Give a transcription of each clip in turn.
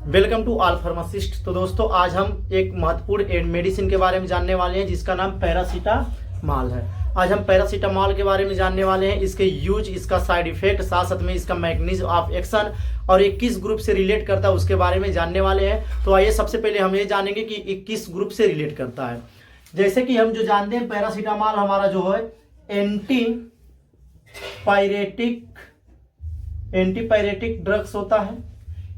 Welcome to all pharmacist. तो दोस्तों आज हम एक महत्वपूर्ण मेडिसिन के बारे में जानने वाले हैं जिसका नाम पैरासीटामॉल है। आज हम पैरासीटामॉल के बारे में जानने वाले हैं, इसके यूज, इसका साइड इफेक्ट, साथ साथ में इसका मैकेनिज्म ऑफ एक्शन और ये किस ग्रुप से रिलेट करता है उसके बारे में जानने वाले हैं। तो आइए सबसे पहले हम ये जानेंगे कि ये किस ग्रुप से रिलेट करता है। जैसे कि हम जो जानते हैं पैरासीटामॉल हमारा जो है एंटीपायरेटिक ड्रग्स होता है,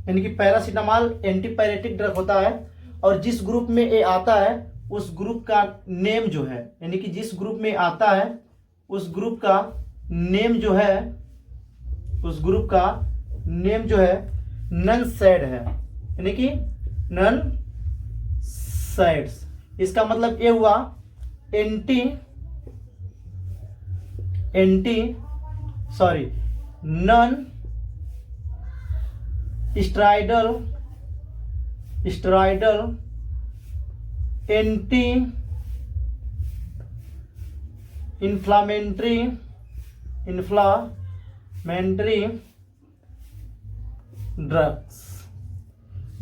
यानी कि पैरासीटामॉल एंटीपायरेटिक ड्रग होता है। और जिस ग्रुप में ये आता है उस ग्रुप का नेम जो है, यानी कि जिस ग्रुप में आता है उस ग्रुप का नेम जो है, नन सैड है, यानी कि नन सैड्स। इसका मतलब ये हुआ non steroidal anti inflammatory drugs,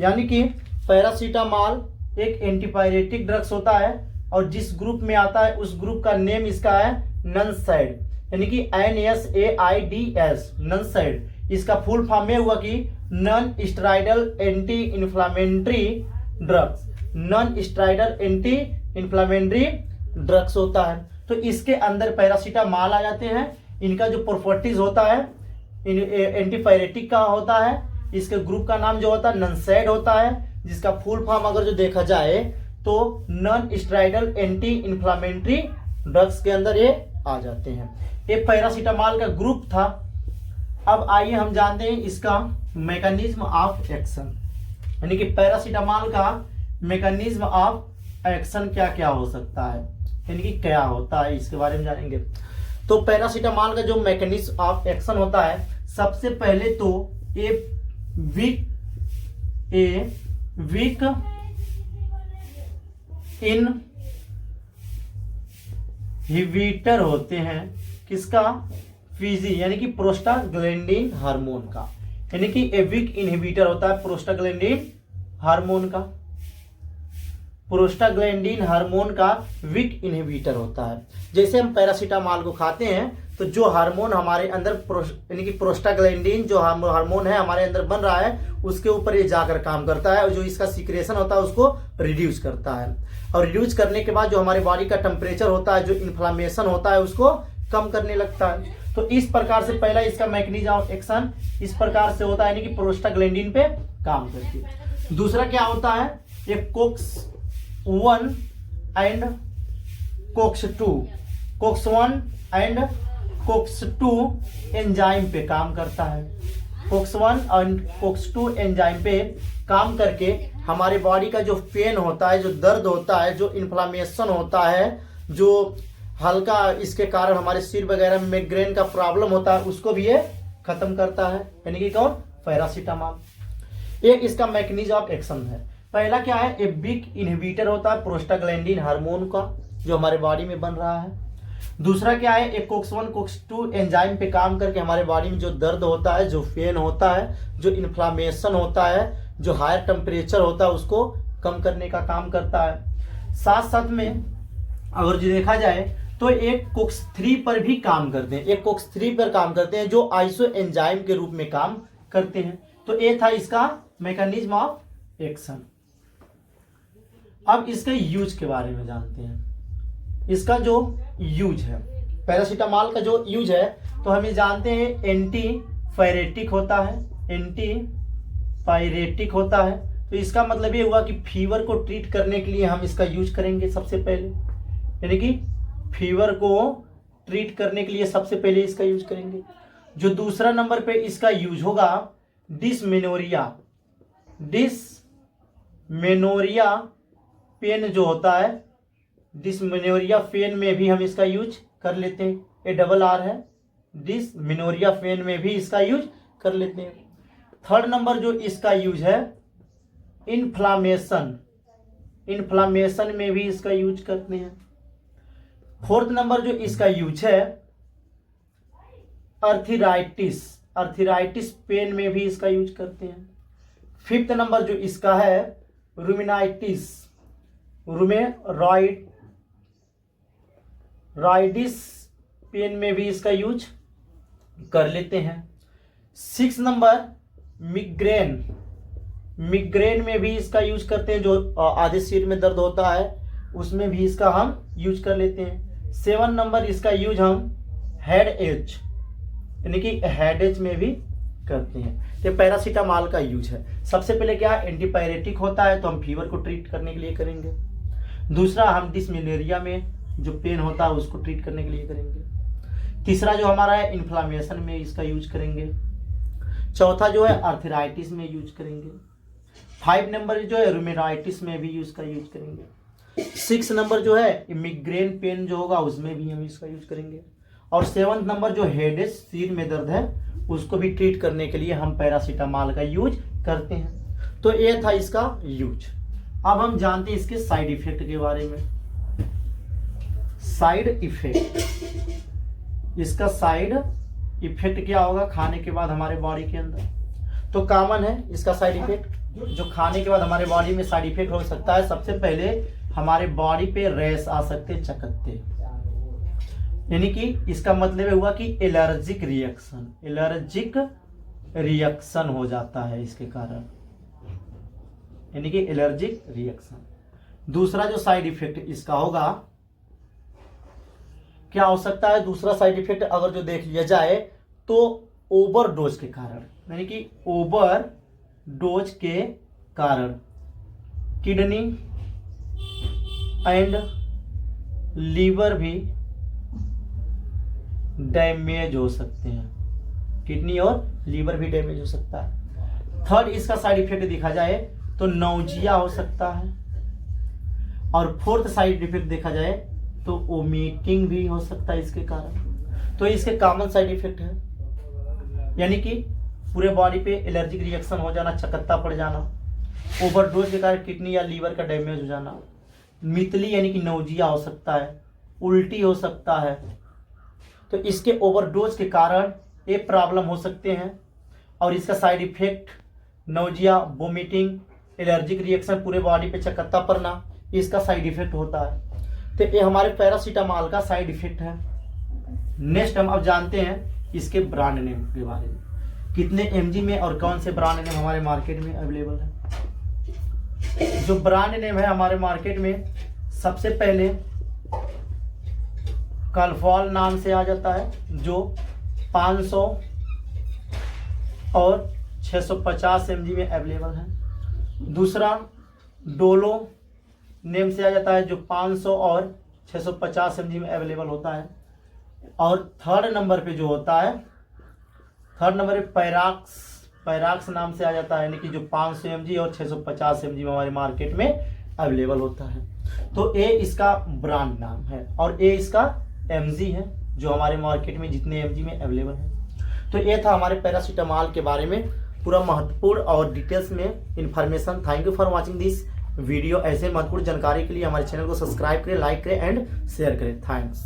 यानी कि पैरासीटामॉल एक एंटीपायरेटिक ड्रग्स होता है और जिस ग्रुप में आता है उस ग्रुप का नेम इसका है ननसैड, यानी कि NSAIDs, ननसैड। इसका फुल फॉर्म में हुआ कि non steroidal anti inflammatory drugs, non steroidal anti inflammatory drugs होता है। तो इसके अंदर पैरासीटामॉल आ जाते हैं। इनका जो प्रॉपर्टीज होता है एंटीपायरेटिक का होता है। इसके ग्रुप का नाम जो होता है ननसैड होता है, जिसका फुल फॉर्म अगर जो देखा जाए तो non steroidal anti inflammatory drugs के अंदर ये आ जाते हैं। ये पैरासीटामॉल का ग्रुप था। अब आइए हम जानते हैं इसका मैकेनिज्म ऑफ एक्शन, यानी कि पैरासीटामॉल का मैकेनिज्म ऑफ एक्शन क्या क्या हो सकता है, यानी कि क्या होता है, इसके बारे में जानेंगे। तो पैरासीटामॉल का जो मैकेनिज्म ऑफ एक्शन होता है, सबसे पहले तो ये वीक इनहिबिटर होते हैं। किसका? फीजी, यानी कि प्रोस्टाग्लैंडिन हार्मोन का, यानी कि ए वीक इनहिबिटर होता है प्रोस्टाग्लैंडिन हार्मोन का वीक इनहिबिटर होता है। जैसे हम पैरासीटामॉल को खाते हैं तो जो हार्मोन हमारे अंदर यानी कि प्रोस्टाग्लैंडिन जो हार्मोन है हमारे अंदर बन रहा है उसके ऊपर ये जाकर काम करता है और जो इसका सिक्रेशन होता है उसको रिड्यूस करता है। और रिड्यूस करने के बाद जो हमारे बॉडी का टेम्परेचर होता है, जो इन्फ्लामेशन होता है, उसको कम करने लगता है। तो इस प्रकार से पहला इसका मैकेनिज्म ऑफ एक्शन इस प्रकार से होता है, यानी कि प्रोस्टाग्लैंडिन पे काम करती है। दूसरा क्या होता है, ये कोक्स 1 एंड कोक्स 2 एंजाइम पे काम करता है। कोक्स 1 और कोक्स 2 एंजाइम पे काम करके हमारे बॉडी का जो पेन होता है, जो दर्द होता है, जो इन्फ्लामेशन होता है, जो हल्का इसके कारण हमारे सिर वगैरह में माइग्रेन का प्रॉब्लम होता है, उसको भी ये खत्म करता है, यानी कि कौन? पैरासीटामॉल। ये इसका मैकेनिज्म ऑफ एक्शन है। पहला क्या है, ए वीक इनहिबिटर होता है प्रोस्टाग्लैंडिन हार्मोन का जो हमारे बॉडी में बन रहा है। दूसरा क्या है, एक कोक्स 1 कोक्स 2 एंजाइम पे काम करके हमारे बॉडी में जो दर्द होता है, जो पेन होता है, जो इन्फ्लामेशन होता है, जो हायर टेम्परेचर होता है, उसको कम करने का काम करता है। साथ साथ में अगर जो देखा जाए तो एक कोक्स 3 पर भी काम करते हैं, एक कोक्स 3 पर काम करते हैं जो आइसो एंजाइम के रूप में काम करते हैं। तो ये था इसका मैकेनिज्म ऑफ एक्शन। अब इसके यूज के बारे में जानते हैं। इसका जो यूज है, पैरासीटामॉल का जो यूज है, तो हम ये जानते हैं एंटीपायरेटिक होता है। तो इसका मतलब ये हुआ कि फीवर को ट्रीट करने के लिए हम इसका यूज करेंगे सबसे पहले, यानी कि फीवर को ट्रीट करने के लिए सबसे पहले इसका यूज करेंगे। जो दूसरा नंबर पे इसका यूज होगा डिसमेनोरिया पेन जो होता है, डिसमेनोरिया पेन में भी हम इसका यूज कर लेते हैं। ये डबल आर है, डिसमेनोरिया पेन में भी इसका यूज कर लेते हैं। थर्ड नंबर जो इसका यूज है इन्फ्लामेशन में भी इसका यूज करते हैं। फोर्थ नंबर जो इसका यूज है अर्थराइटिस पेन में भी इसका यूज करते हैं। 5th नंबर जो इसका है रूमेनाइटिस, रूमेराइडिस पेन में भी इसका यूज कर लेते हैं। 6 नंबर मिग्रेन में भी इसका यूज करते हैं, जो आधे सिर में दर्द होता है उसमें भी इसका हम यूज कर लेते हैं। 7 नंबर इसका यूज हम हेड एच यानी कि हेडेज में भी करते हैं। तो पैरासीटामॉल का यूज है। सबसे पहले क्या एंटीपायरेटिक होता है तो हम फीवर को ट्रीट करने के लिए करेंगे। दूसरा हम डिस्मेलेरिया में जो पेन होता है उसको ट्रीट करने के लिए करेंगे। तीसरा जो हमारा है इन्फ्लामेशन में इसका यूज करेंगे। चौथा जो है आर्थराइटिस में यूज करेंगे। 5 नंबर जो है रूमेटाइटिस में भी इसका यूज करेंगे। 6 नंबर जो है मिग्रेन पेन जो होगा उसमें भी हम इसका यूज करेंगे। और 7 नंबर जो हेडेज सिर में दर्द है उसको भी ट्रीट करने के लिए हम पैरासीटामॉल का यूज करते हैं। तो ये था इसका यूज। अब हम जानते हैं इसके साइड इफेक्ट के बारे में। साइड इफेक्ट, इसका साइड इफेक्ट क्या होगा खाने के बाद हमारे बॉडी के अंदर। तो कॉमन है इसका साइड इफेक्ट जो खाने के बाद हमारे बॉडी में साइड इफेक्ट हो सकता है। सबसे पहले हमारे बॉडी पे रैश आ सकते, चकत्ते, यानी कि इसका मतलब हुआ कि एलर्जिक रिएक्शन हो जाता है इसके कारण, यानी कि एलर्जिक रिएक्शन। दूसरा जो साइड इफेक्ट इसका होगा क्या हो सकता है, दूसरा साइड इफेक्ट अगर जो देख लिया जाए तो ओवरडोज के कारण, यानी कि ओवरडोज के कारण किडनी एंड लीवर भी डैमेज हो सकते हैं। किडनी और लीवर भी डैमेज हो सकता है। थर्ड इसका साइड इफेक्ट देखा जाए तो नौजिया हो सकता है। और फोर्थ साइड इफेक्ट देखा जाए तो वोमिटिंग भी हो सकता है इसके कारण। तो इसके कॉमन साइड इफेक्ट है, यानी कि पूरे बॉडी पे एलर्जिक रिएक्शन हो जाना, चकत्ता पड़ जाना, ओवरडोज के कारण किडनी या लीवर का डैमेज हो जाना, मितली यानी कि नौजिया हो सकता है, उल्टी हो सकता है। तो इसके ओवरडोज के कारण ये प्रॉब्लम हो सकते हैं। और इसका side effect nausea, vomiting, allergic reaction, पूरे बॉडी पे चकत्ता पड़ना, इसका साइड इफेक्ट होता है। तो ये हमारे पैरासीटामॉल का साइड इफेक्ट है। नेक्स्ट हम अब जानते हैं इसके ब्रांड नेम के बारे में, कितने एमजी में और कौन से ब्रांड नेम हमारे मार्केट में अवेलेबल है। जो ब्रांड नेम है हमारे मार्केट में, सबसे पहले कल्फॉल नाम से आ जाता है जो 500 और 650 mg में अवेलेबल है। दूसरा डोलो नेम से आ जाता है जो 500 और 650 mg में अवेलेबल होता है। और थर्ड नंबर पे जो होता है, थर्ड नंबर पे पैराक्स नाम से आ जाता है, यानी कि जो 500 mg और 650 mg में हमारे मार्केट में अवेलेबल होता है। तो ये इसका ब्रांड नाम है और ये इसका mg है जो हमारे मार्केट में जितने mg में अवेलेबल है। तो ये था हमारे पैरासीटामॉल के बारे में पूरा महत्वपूर्ण और डिटेल्स में information. Thank you for watching this video. ऐसे महत्वपूर्ण जानकारी के लिए हमारे चैनल को सब्सक्राइब करें, लाइक करें एंड शेयर करें। थैंक्स।